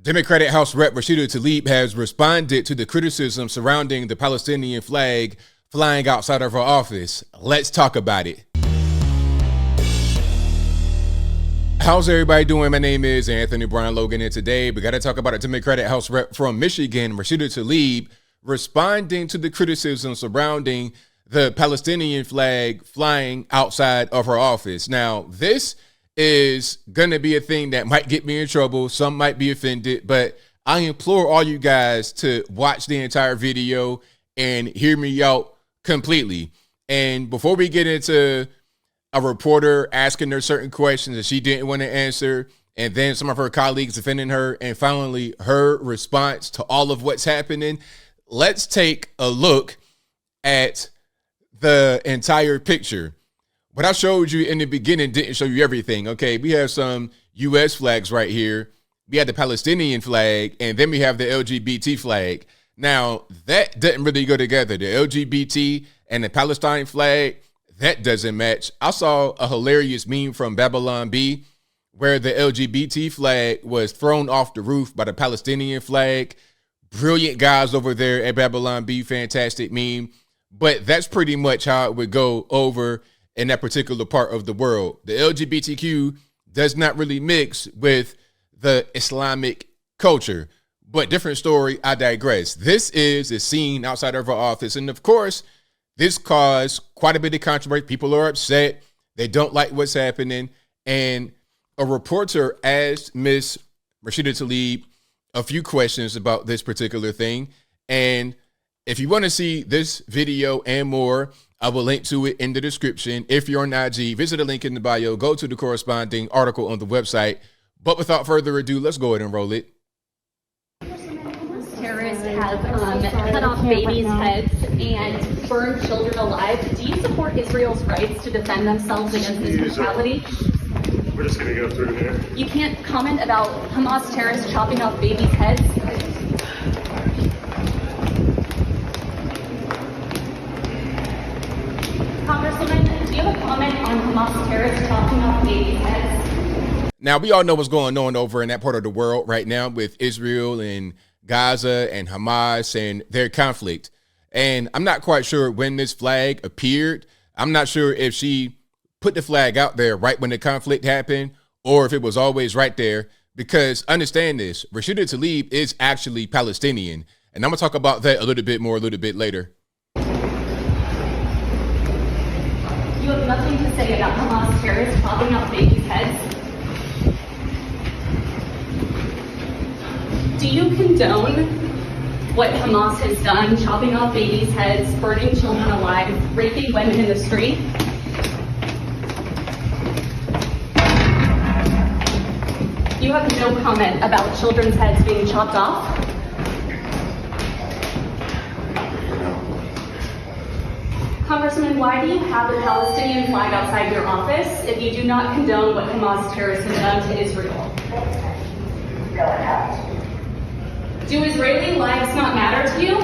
Democratic House Rep Rashida Tlaib has responded to the criticism surrounding the Palestinian flag flying outside of her office. Let's talk about it. How's everybody doing? My name is Anthony Brian Logan, and today we got to talk about a Democratic House Rep from Michigan, Rashida Tlaib, responding to the criticism surrounding the Palestinian flag flying outside of her office. Now, this is going to be a thing that might get me in trouble. Some might be offended, but I implore all you guys to watch the entire video and hear me out completely. And before we get into a reporter asking her certain questions that she didn't want to answer, and then some of her colleagues defending her, and finally her response to all of what's happening, let's take a look at the entire picture. What I showed you in the beginning didn't show you everything. Okay, we have some U.S. flags right here. We have the Palestinian flag, and then we have the LGBT flag. Now, that doesn't really go together. The LGBT and the Palestine flag, that doesn't match. I saw a hilarious meme from Babylon B where the LGBT flag was thrown off the roof by the Palestinian flag. Brilliant guys over there at Babylon B, fantastic meme. But that's pretty much how it would go over in that particular part of the world. The LGBTQ does not really mix with the Islamic culture, but different story. I digress. This is a scene outside of our office. And of course, this caused quite a bit of controversy. People are upset. They don't like what's happening. And a reporter asked Miss Rashida Tlaib a few questions about this particular thing. And if you want to see this video and more, I will link to it in the description. If you're on IG, visit the link in the bio, go to the corresponding article on the website. But without further ado, let's go ahead and roll it. Terrorists have cut off babies' heads and burned children alive. Do you support Israel's rights to defend themselves against this brutality? We're just going to go through here. You can't comment about Hamas terrorists chopping off babies' heads? Congresswoman, do you have a comment on Hamas terrorists chopping off babies' heads? Now, we all know what's going on over in that part of the world right now with Israel and Gaza and Hamas and their conflict. And I'm not quite sure when this flag appeared. I'm not sure if she put the flag out there right when the conflict happened or if it was always right there, because understand this, Rashida Tlaib is actually Palestinian. And I'm going to talk about that a little bit more a little bit later. You have nothing to say about Hamas terrorists chopping off babies' heads? Do you condone what Hamas has done, chopping off babies' heads, burning children alive, raping women in the street? You have no comment about children's heads being chopped off? Congressman, why do you have the Palestinian flag outside your office if you do not condone what Hamas terrorists have done to Israel? Go ahead. Do Israeli lives not matter to you?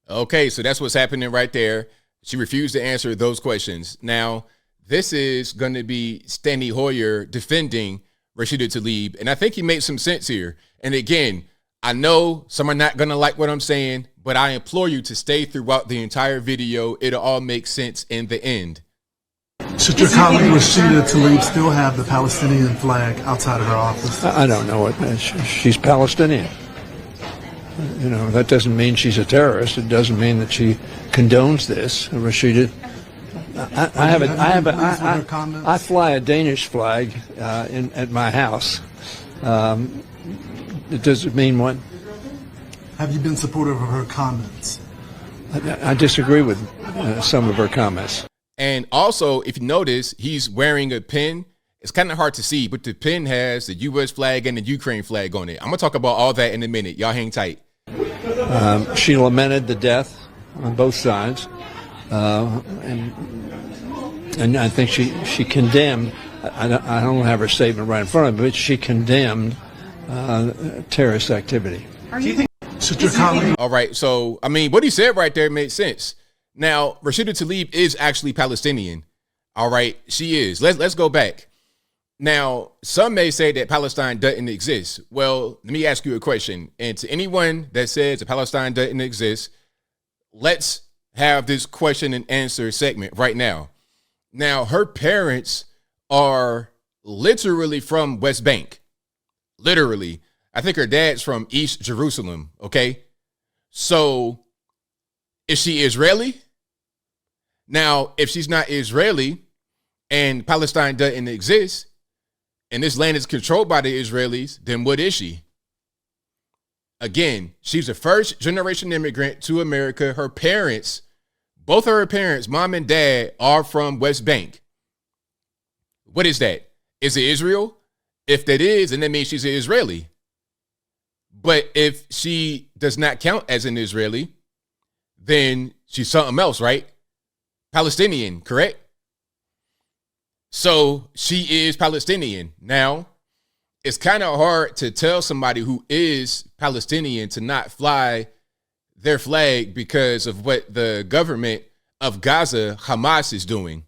Okay, so that's what's happening right there. She refused to answer those questions. Now, this is going to be Steny Hoyer defending Rashida Tlaib, and I think he made some sense here. And again, I know some are not going to like what I'm saying, but I implore you to stay throughout the entire video. It'll all make sense in the end. Should your colleague Rashida Tlaib still have the Palestinian flag outside of her office? I don't know what she's Palestinian. You know, that doesn't mean she's a terrorist. It doesn't mean that she condones this. Rashida, I fly a Danish flag at my house. It doesn't mean what? Have you been supportive of her comments? I disagree with some of her comments. And also, if you notice, he's wearing a pin. It's kind of hard to see, but the pin has the U.S. flag and the Ukraine flag on it. I'm going to talk about all that in a minute. Y'all hang tight. She lamented the death on both sides. And I think she condemned, I don't have her statement right in front of me, but she condemned terrorist activity. All right. So, I mean, what he said right there made sense. Now, Rashida Tlaib is actually Palestinian. All right. She is. Let's go back. Now, some may say that Palestine doesn't exist. Well, let me ask you a question. And to anyone that says that Palestine doesn't exist, let's have this question and answer segment right now. Now, her parents are literally from West Bank. Literally. I think her dad's from East Jerusalem, okay? So, is she Israeli? Now, if she's not Israeli and Palestine doesn't exist, and this land is controlled by the Israelis, then what is she? Again, she's a first-generation immigrant to America. Her parents, both of her parents, mom and dad, are from West Bank. What is that? Is it Israel? If that is, then that means she's an Israeli. But if she does not count as an Israeli, then she's something else, right? Palestinian, correct? So she is Palestinian. Now, it's kind of hard to tell somebody who is Palestinian to not fly their flag because of what the government of Gaza, Hamas, is doing.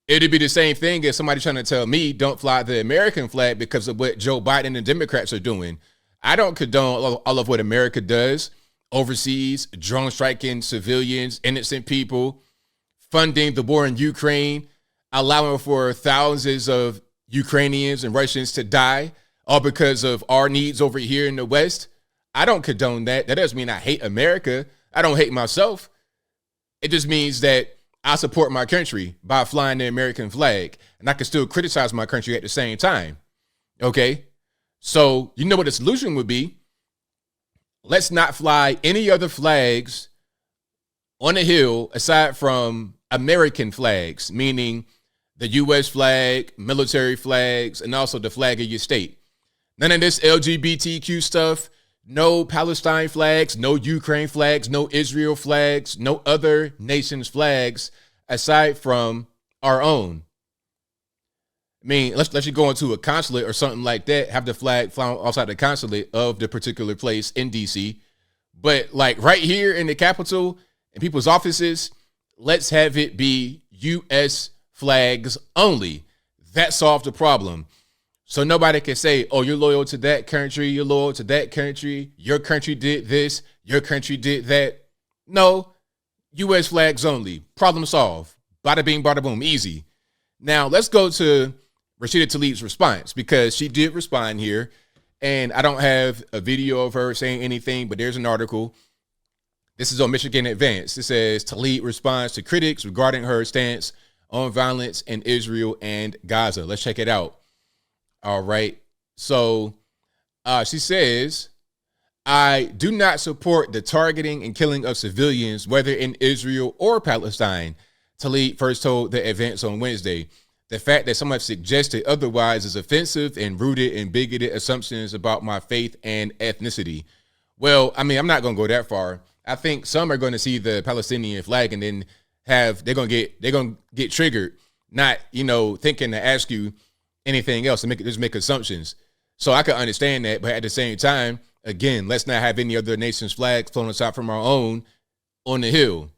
It'd be the same thing as somebody trying to tell me don't fly the American flag because of what Joe Biden and the Democrats are doing. I don't condone all of what America does overseas, drone striking civilians, innocent people, funding the war in Ukraine, allowing for thousands of Ukrainians and Russians to die, all because of our needs over here in the West. I don't condone that. That doesn't mean I hate America. I don't hate myself. It just means that I support my country by flying the American flag, and I can still criticize my country at the same time. Okay? So you know what the solution would be? Let's not fly any other flags on the hill aside from American flags, meaning the U.S. flag, military flags, and also the flag of your state. None of this LGBTQ stuff, no Palestine flags, no Ukraine flags, no Israel flags, no other nations' flags aside from our own. I mean, let's you go into a consulate or something like that, have the flag flown outside the consulate of the particular place in D.C. But like right here in the Capitol and people's offices, let's have it be U.S. flags only. That solved the problem. So nobody can say, oh, you're loyal to that country, you're loyal to that country, your country did this, your country did that. No, U.S. flags only. Problem solved. Bada bing, bada boom, easy. Now let's go to Rashida Tlaib's response, because she did respond here, and I don't have a video of her saying anything, but there's an article. This is on Michigan Advance. It says Tlaib responds to critics regarding her stance on violence in Israel and Gaza. Let's check it out. All right. So she says, I do not support the targeting and killing of civilians, whether in Israel or Palestine, Tlaib first told the Advance on Wednesday. The fact that some have suggested otherwise is offensive and rooted in bigoted assumptions about my faith and ethnicity. Well, I mean, I'm not going to go that far. I think some are going to see the Palestinian flag and then they're going to get triggered, not, thinking to ask you anything else and just make assumptions. So I can understand that. But at the same time, again, let's not have any other nation's flags flown aside from our own on the hill.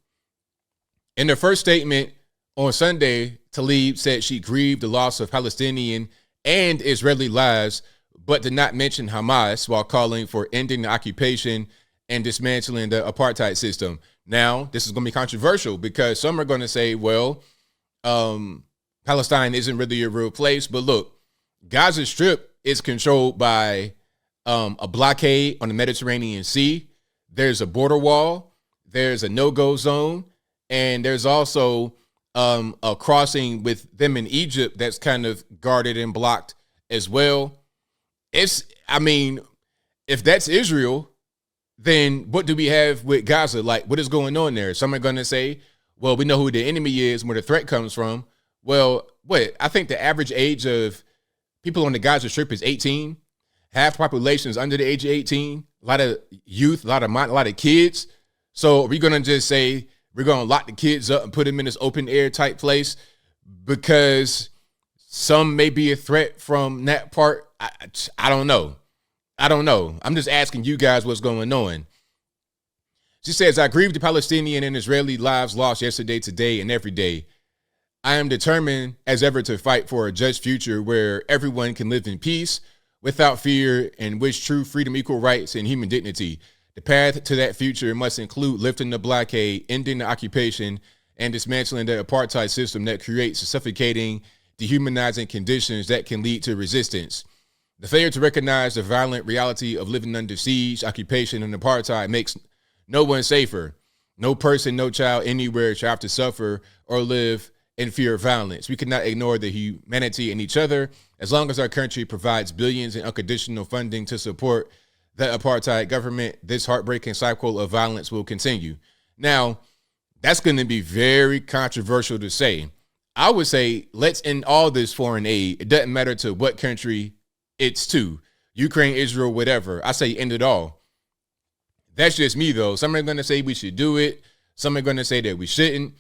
In her first statement on Sunday, Tlaib said she grieved the loss of Palestinian and Israeli lives, but did not mention Hamas, while calling for ending the occupation and dismantling the apartheid system. Now, this is going to be controversial because some are going to say, well, Palestine isn't really a real place. But look, Gaza Strip is controlled by a blockade on the Mediterranean Sea. There's a border wall. There's a no-go zone. And there's also a crossing with them in Egypt that's kind of guarded and blocked as well. If that's Israel, then what do we have with Gaza? Like, what is going on there? Some are going to say, well, we know who the enemy is and where the threat comes from. Well, I think the average age of people on the Gaza Strip is 18. Half the population is under the age of 18. A lot of youth, a lot of kids. So are we going to just say we're going to lock the kids up and put them in this open air type place because some may be a threat from that part? I don't know. I'm just asking you guys what's going on. She says, I grieve the Palestinian and Israeli lives lost yesterday, today, and every day. I am determined as ever to fight for a just future where everyone can live in peace without fear and wish true freedom, equal rights, and human dignity. The path to that future must include lifting the blockade, ending the occupation, and dismantling the apartheid system that creates suffocating, dehumanizing conditions that can lead to resistance. The failure to recognize the violent reality of living under siege, occupation, and apartheid makes no one safer. No person, no child anywhere should have to suffer or live in fear of violence. We cannot ignore the humanity in each other as long as our country provides billions in unconditional funding to support the apartheid government. This heartbreaking cycle of violence will continue. Now, that's going to be very controversial to say. I would say let's end all this foreign aid. It doesn't matter to what country it's to. Ukraine, Israel, whatever. I say end it all. That's just me, though. Some are going to say we should do it. Some are going to say that we shouldn't.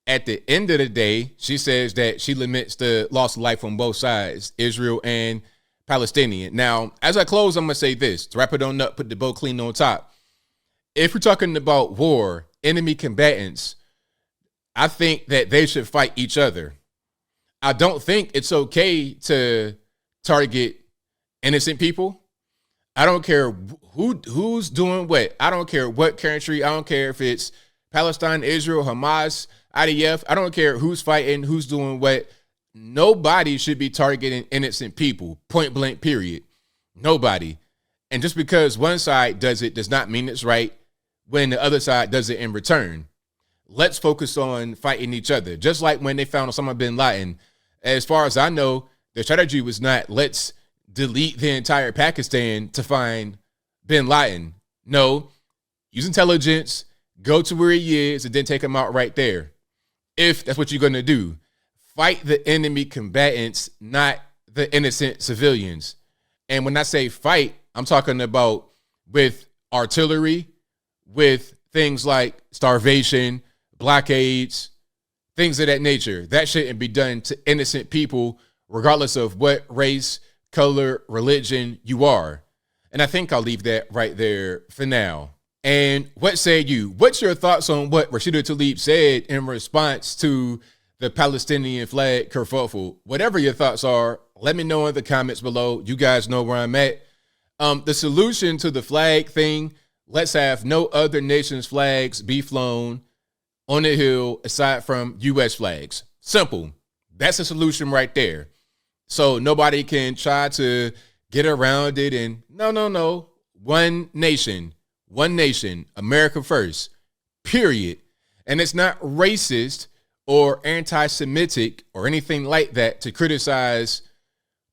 At the end of the day, she says that she laments the loss of life on both sides, Israel and Palestinian. Now, as I close, I'm going to say this. To wrap it on up, put the bow clean on top. If we're talking about war, enemy combatants, I think that they should fight each other. I don't think it's okay to target innocent people. I don't care who's doing what. I don't care what country. I don't care if it's Palestine, Israel, Hamas, IDF. I don't care who's fighting, who's doing what. Nobody should be targeting innocent people, point blank, period. Nobody. And just because one side does it does not mean it's right when the other side does it in return. Let's focus on fighting each other. Just like when they found Osama bin Laden. As far as I know, the strategy was not let's delete the entire Pakistan to find bin Laden. No, use intelligence, go to where he is, and then take him out right there. If that's what you're going to do. Fight the enemy combatants, not the innocent civilians. And when I say fight, I'm talking about with artillery, with things like starvation, blockades, things of that nature. That shouldn't be done to innocent people, regardless of what race, color, religion you are. And I think I'll leave that right there for now. And what say you? What's your thoughts on what Rashida Tlaib said in response to the Palestinian flag kerfuffle? Whatever your thoughts are, let me know in the comments below. You guys know where I'm at. The solution to the flag thing, let's have no other nation's flags be flown on the hill aside from U.S. flags. Simple. That's the solution right there. So nobody can try to get around it. And no. One nation, America first, period. And it's not racist or anti-Semitic or anything like that to criticize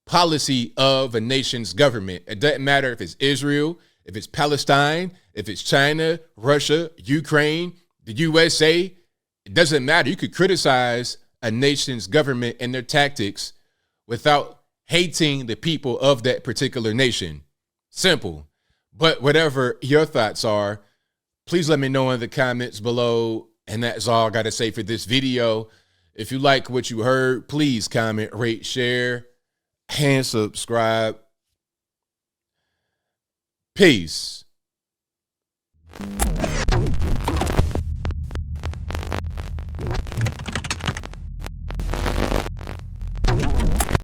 policy of a nation's government. It doesn't matter if it's Israel, if it's Palestine, if it's China, Russia, Ukraine, the USA. It doesn't matter. You could criticize a nation's government and their tactics without hating the people of that particular nation. Simple. But whatever your thoughts are, please let me know in the comments below. And that's all I got to say for this video. If you like what you heard, please comment, rate, share, and subscribe. Peace.